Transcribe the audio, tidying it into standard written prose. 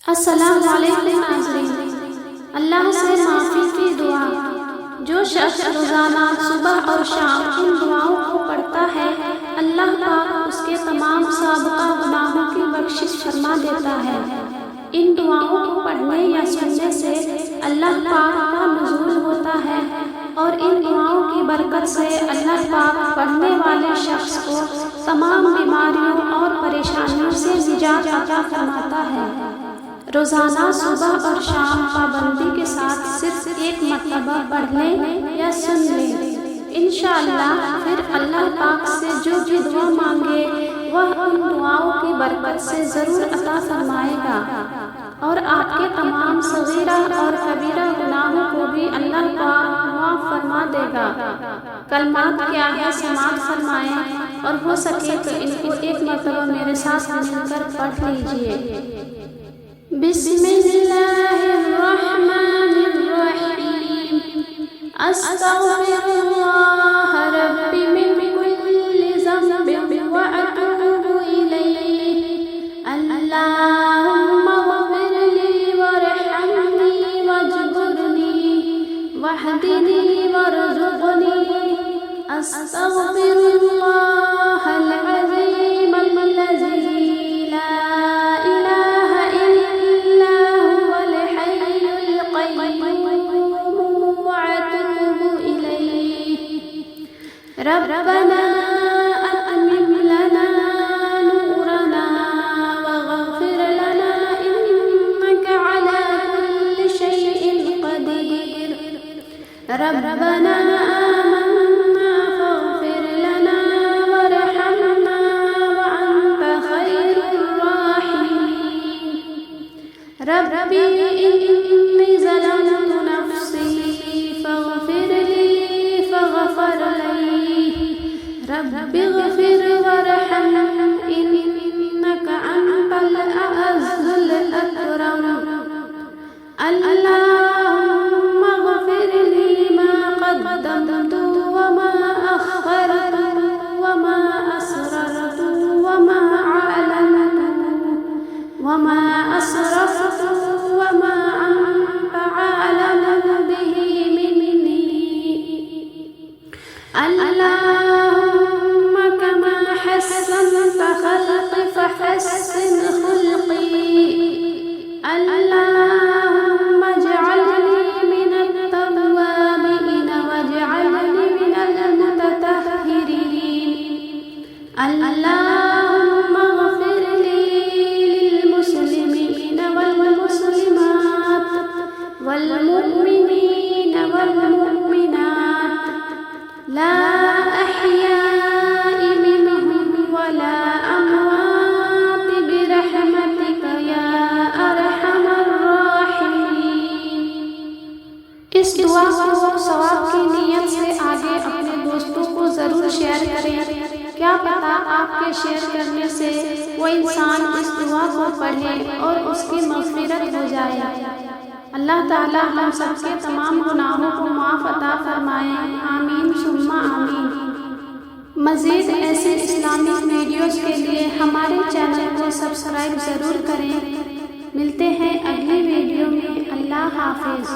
السلام علیکم ناظرین، اللہ سے معافی کی دعا۔ جو شخص روزانہ صبح اور شام ان دعاؤں کو پڑھتا ہے، اللہ پاک اس کے تمام سابقہ گناہوں کی بخشش فرما دیتا ہے۔ ان دعاؤں کو پڑھنے یا سننے سے اللہ پاک کا نزول ہوتا ہے اور ان دعاؤں کی برکت سے اللہ پاک پڑھنے والے شخص کو تمام بیماریوں اور پریشانیوں سے نجات عطا فرماتا ہے۔ روزانہ صبح اور شام پابندی کے ساتھ صرف ایک مرتبہ پڑھ لیں یا سن لیں، انشاءاللہ پھر اللہ پاک سے جو بھی دعا مانگے وہ ان دعاؤں کی برکت سے ضرور عطا فرمائے گا، اور آپ کے تمام صغیرہ اور کبیرہ گناہوں کو بھی اللہ پاک معاف فرما دے گا۔ کلمات کیا ہے سماعت فرمائیں، اور ہو سکے تو ان کو ایک مرتبہ میرے ساتھ مل کر پڑھ لیجئے۔ بسم اللہ الرحمن الرحیم، استغفر اللہ ربی من کل ذنب واتوب الیہ، اللہم اغفر لی وارحمنی واجبرنی واہدنی وارزقنی، استغفر اللہ العظیم الذی ربنا أتمم لنا نورنا واغفر لنا إنك على كل شيء قدير، ربنا آمنا فاغفر لنا وارحمنا وأنت خير الراحمين، ربي إني ظلمت نفسي فاغفر لي فغفر لي، رب اغفر وارحم إنك أنت الأعز الأكرم، اللهم اغفر لي ما قدمت وما أخرت وما أسررت وما أعلنت وما أسرفت وما أنت أعلم به مني، اللهم كما حسنت خلقي فحسن خلقي، اللهم اجعلني من التوابين واجعلني من المتطهرين، اللهم اغفر لي للمسلمين والمسلمات والمؤمنين والمؤمنات، لا أحياء منهم ولا أموات، برحمتك يا أرحم الراحمين۔ اس دعا کو ثواب کی نیت سے آگے اپنے دوستوں کو ضرور شیئر کریں، کیا پتہ آپ کے شیئر کرنے سے وہ انسان اس دعا کو پڑھے اور اس کی مغفرت ہو جائے۔ اللہ تعالیٰ ہم سب کے تمام گناہوں کو معاف عطا فرمائے، آمین ثم آمین۔ مزید ایسے اسلامک ویڈیوز کے لیے ہمارے چینل کو سبسکرائب ضرور کریں۔ ملتے ہیں اگلی ویڈیو میں، اللہ حافظ۔